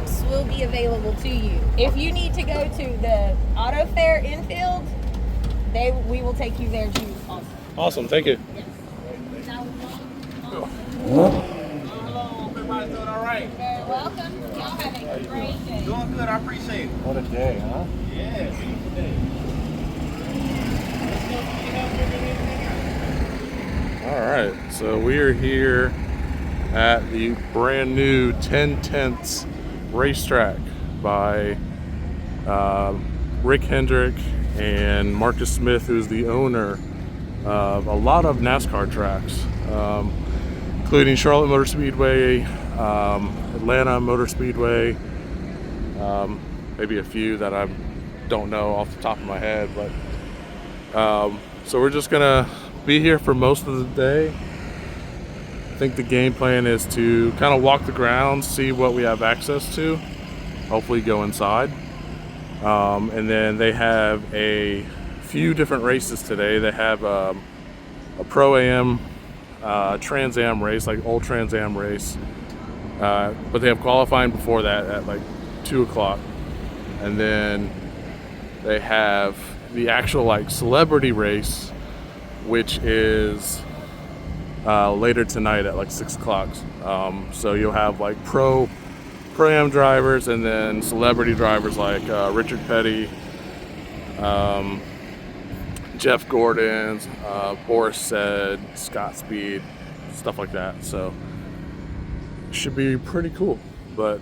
ramps will be available to you. If you need to go to the auto fair infield, we will take you there too also. Awesome, thank you. Yes. Hello, everybody's doing all right? Very welcome. Y'all have a great day. Doing good, I appreciate it. What a day, huh? Yeah, beautiful day. All right, so we are here at the brand new 10/10 racetrack by Rick Hendrick and Marcus Smith, who's the owner of a lot of NASCAR tracks, including Charlotte Motor Speedway, Atlanta Motor Speedway, maybe a few that I don't know off the top of my head, but so we're just gonna be here for most of the day. I think the game plan is to kind of walk the grounds, see what we have access to, hopefully go inside. And then they have a few different races today. They have a Pro-Am Trans Am race, like old Trans Am race. But they have qualifying before that at like 2 o'clock. And then they have the actual like celebrity race, which is later tonight at like 6 o'clock. So you'll have like Pro-Am drivers and then celebrity drivers like Richard Petty, Jeff Gordon, Boris Said, Scott Speed, stuff like that. So it should be pretty cool. But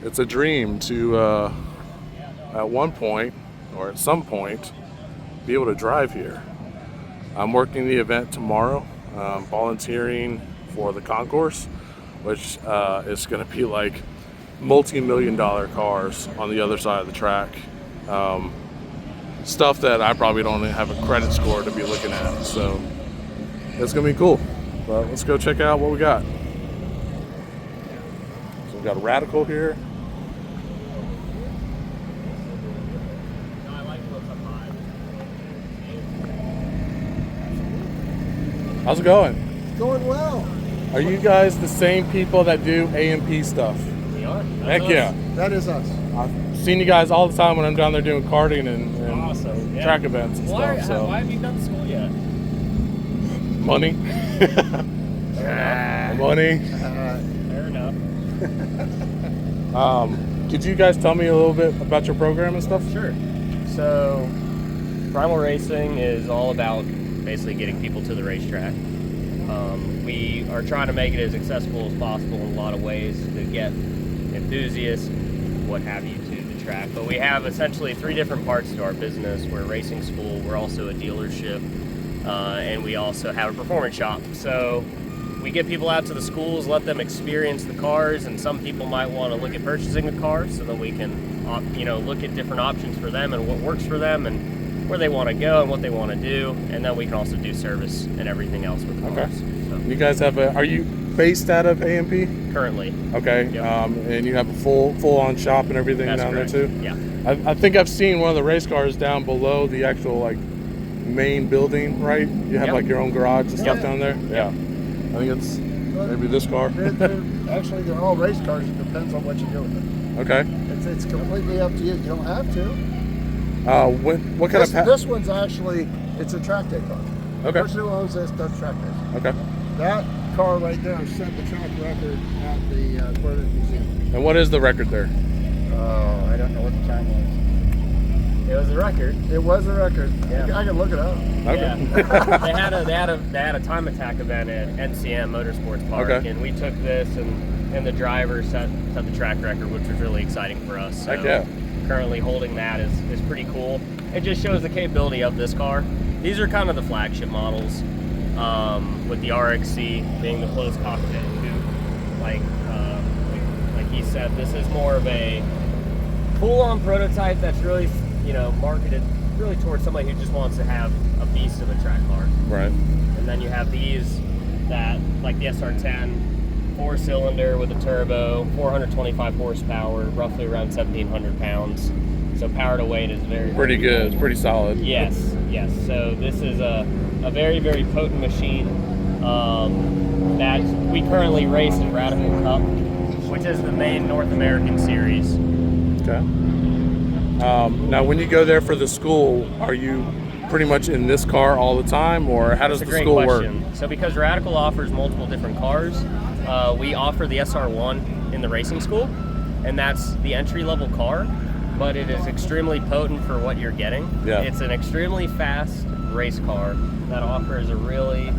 it's a dream to at one point or at some point be able to drive here. I'm working the event tomorrow, volunteering for the concourse, which is going to be like multi-million-dollar cars on the other side of the track. Stuff that I probably don't have a credit score to be looking at. So it's going to be cool. But let's go check out what we got. So we've got a Radical here. How's it going? It's going well. Are you guys the same people that do A&P stuff? We are. Heck yeah. That is us. I've seen you guys all the time when I'm down there doing karting and Awesome. Yeah. track events and stuff. So Why have you done school yet? money, money. Fair enough. Could you guys tell me a little bit about your program and stuff? Sure. So, Primal Racing is all about basically getting people to the racetrack. We are trying to make it as accessible as possible in a lot of ways to get enthusiasts, what have you, to the track. But we have essentially 3 different parts to our business. We're a racing school, we're also a dealership, and we also have a performance shop. So we get people out to the schools, let them experience the cars, and some people might want to look at purchasing a car so that we can look at different options for them and what works for them and where they want to go and what they want to do, and then we can also do service and everything else with the cars. Okay. So, You guys have are you based out of A&P? currently. Okay. Yep. And you have a full-on shop and everything That's down correct. there too? Yeah. I think I've seen one of the race cars down below the actual like main building, right? You have Yep. like your own garage and stuff Yep. down there? Yeah. I think it's maybe this car. Actually, they're all race cars. It depends on what you do with them. Okay. It's completely up to you. You don't have to. What kind This one's actually, it's a track day car. The Okay. person who owns this does track days. Okay. That car right there set the track record at the Aquarium Museum. And what is the record there? Oh, I don't know what the time was. It was a record. It was a record. Yeah. I can look it up. Okay. Yeah. they had a time attack event at NCM Motorsports Park, Okay. and we took this and the driver set the track record, which was really exciting for us. So Heck yeah. currently holding that is pretty cool. It just shows the capability of this car. These are kind of the flagship models, with the RXC being the closed cockpit. Like he said, this is more of a full-on prototype that's really marketed really towards somebody who just wants to have a beast of a track car. Right. And then you have these that, like the SR10, 4-cylinder with a turbo, 425 horsepower, roughly around 1,700 pounds. So power to weight is Pretty good. It's pretty solid. Yes. So this is a very, very potent machine that we currently race in Radical Cup. which is the main North American series. Okay. Now, when you go there for the school, are you pretty much in this car all the time, or how does That's the a great school question. work? So because Radical offers multiple different cars, we offer the SR1 in the racing school, and that's the entry-level car, but it is extremely potent for what you're getting. Yeah. It's an extremely fast race car that offers a really,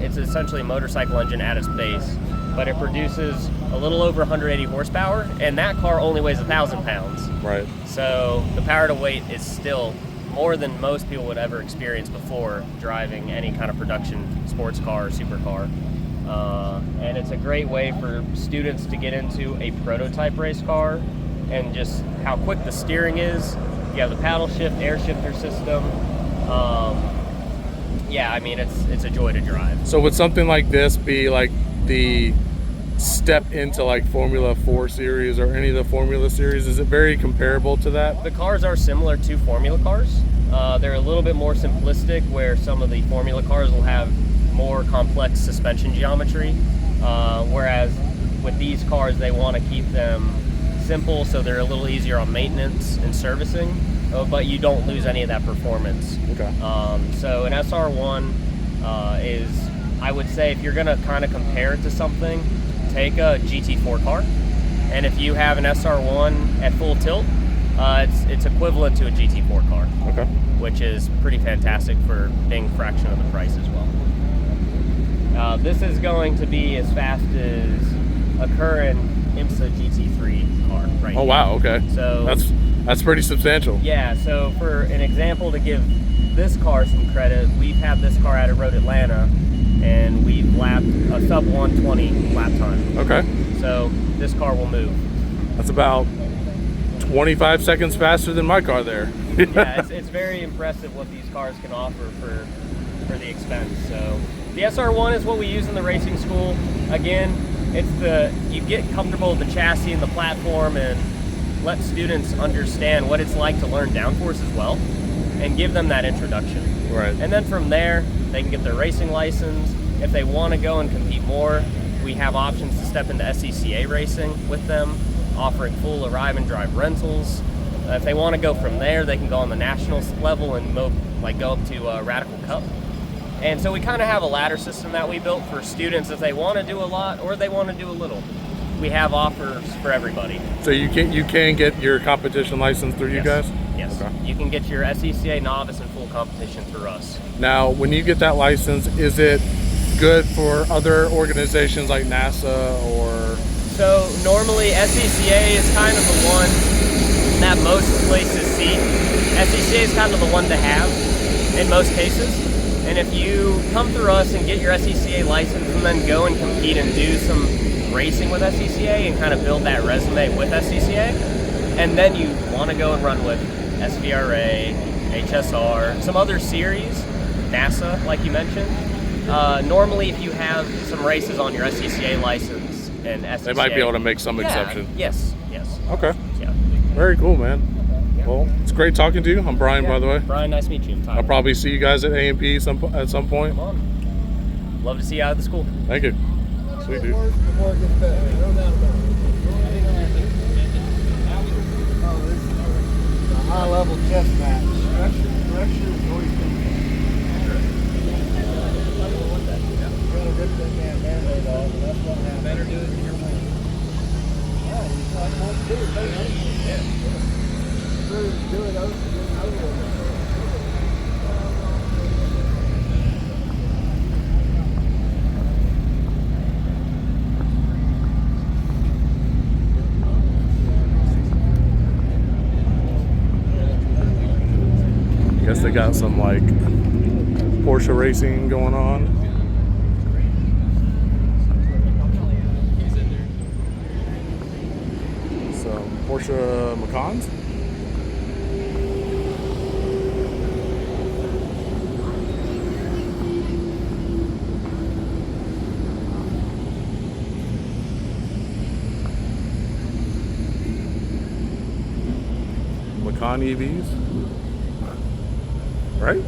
it's essentially a motorcycle engine at its base, but it produces a little over 180 horsepower, and that car only weighs 1,000 pounds. Right. So the power to weight is still more than most people would ever experience before driving any kind of production sports car or supercar. And it's a great way for students to get into a prototype race car, and just how quick the steering is. You have the paddle shift, air shifter system. Yeah, I mean, it's a joy to drive. So would something like this be like the step into like Formula 4 series or any of the Formula series? Is it very comparable to that? The cars are similar to Formula cars. They're a little bit more simplistic, where some of the Formula cars will have more complex suspension geometry, whereas with these cars, they want to keep them simple, so they're a little easier on maintenance and servicing, but you don't lose any of that performance. Okay. So an SR1 is, I would say, if you're going to kind of compare it to something, take a GT4 car, and if you have an SR1 at full tilt, it's equivalent to a GT4 car. Okay. Which is pretty fantastic for being a fraction of the price as well. This is going to be as fast as a current IMSA GT3 car right Oh now. wow, okay. So that's pretty substantial. yeah, so for an example, to give this car some credit, we've had this car out of Road Atlanta, and we've lapped a sub 120 lap time. Okay. So this car will move. That's about 25 seconds faster than my car there. Yeah, it's very impressive what these cars can offer for the expense. So the SR1 is what we use in the racing school. Again, you get comfortable with the chassis and the platform, and let students understand what it's like to learn downforce as well, and give them that introduction. Right. And then from there, they can get their racing license. If they want to go and compete more, we have options to step into SCCA racing with them, offering full arrive and drive rentals. If they want to go from there, they can go on the national level and go up to Radical Cup. And so we kind of have a ladder system that we built for students if they want to do a lot or they want to do a little. We have offers for everybody. So you can get your competition license through you guys? Yes. Okay. You can get your SCCA novice and full competition through us. Now, when you get that license, is it good for other organizations like NASA or? So normally SCCA is kind of the one that most places see. SCCA is kind of the one to have in most cases. And if you come through us and get your SCCA license and then go and compete and do some racing with SCCA and kind of build that resume with SCCA, and then you want to go and run with SVRA, HSR, some other series, NASA, like you mentioned, normally if you have some races on your SCCA license and SCCA... They might be able to make some exception. Yes. Okay. Yeah. Very cool, man. Well, it's great talking to you. I'm Brian, by the way. Brian, nice to meet you. I'll probably see you guys at A&P at some point. Come on. Love to see you out of the school. Thank you. Sweet, dude. Before it gets better, no doubt about it. Oh, this is a high-level chess match. Structure is always been trying to rip that man Band-Aid off, and that's what happened. Better do it than your way. Yeah, he's like, well, do it, baby. Yeah. Do it over and over. I guess they got some like Porsche racing going on. Some Porsche Macans. Macan EVs. Right?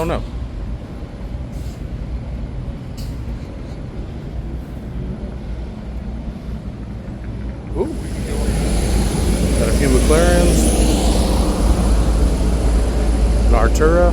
don't know. Ooh. Got a few McLarens. An Artura.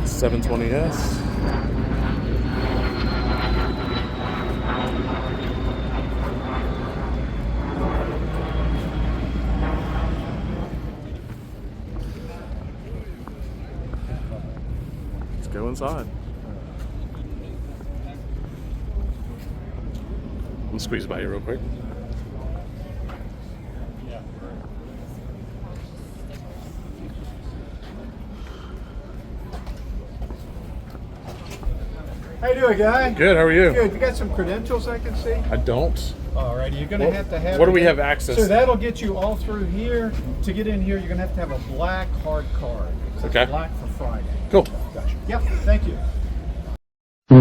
$720S. Let's go inside. I'm gonna squeeze by you real quick. How you doing, guy? Good, how are you? Good. You got some credentials I can see? I don't. Alrighty, you're gonna have to have. What do we have access So to? that'll get you all through here. To get in here, you're gonna have a black hard card. So Okay. it's black for Friday. Cool. Gotcha. Yep. Thank you. Hi,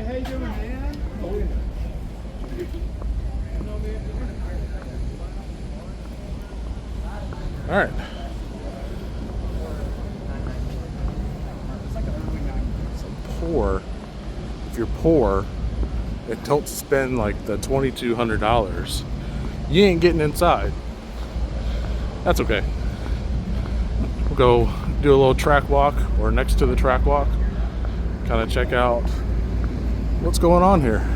how you doing, man? All right. Poor, if you're poor and don't spend like the $2,200, you ain't getting inside. That's okay. We'll go do a little track walk or next to the track walk, kind of check out what's going on here.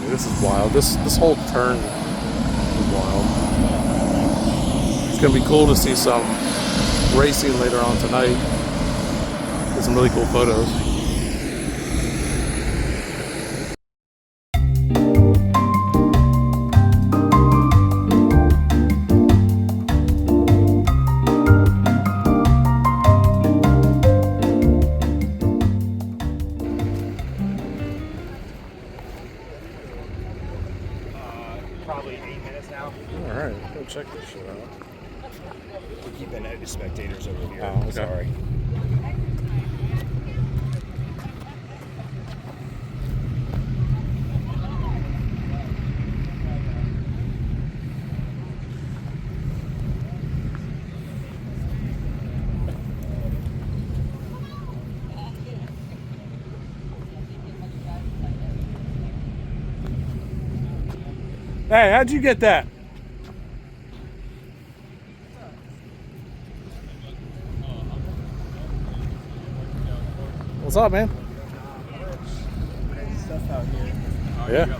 This is wild. This whole turn is wild. It's gonna be cool to see some racing later on tonight. Get some really cool photos. Probably 8 minutes now. All right, go check this shit out. We're keeping the spectators over here. Oh, okay. Sorry. Hey, how'd you get that? What's up, man? Stuff out here. Yeah.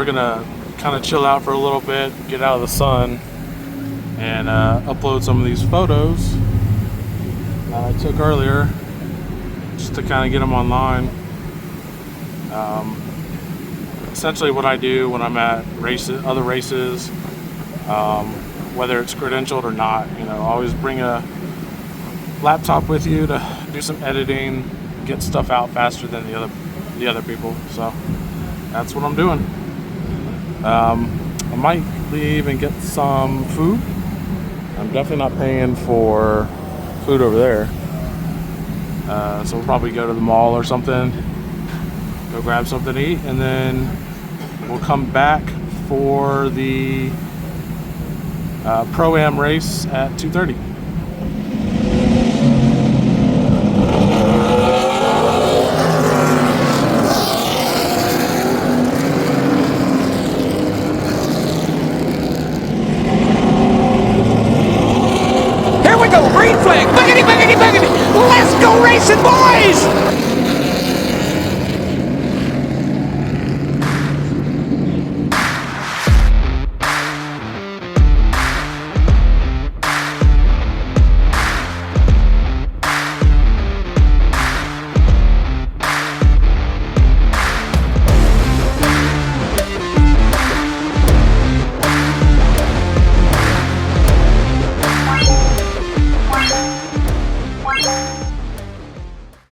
gonna kind of chill out for a little bit, get out of the sun, and upload some of these photos that I took earlier, just to kind of get them online. Essentially what I do when I'm at other races, whether it's credentialed or not, you know, always bring a laptop with you to do some editing, get stuff out faster than the other people. So that's what I'm doing. I might leave and get some food. I'm definitely not paying for food over there. So we'll probably go to the mall or something, go grab something to eat, and then we'll come back for the Pro-Am race at 2:30. Here we go, green flag, boogity, boogity, boogity. Let's go racing, boys!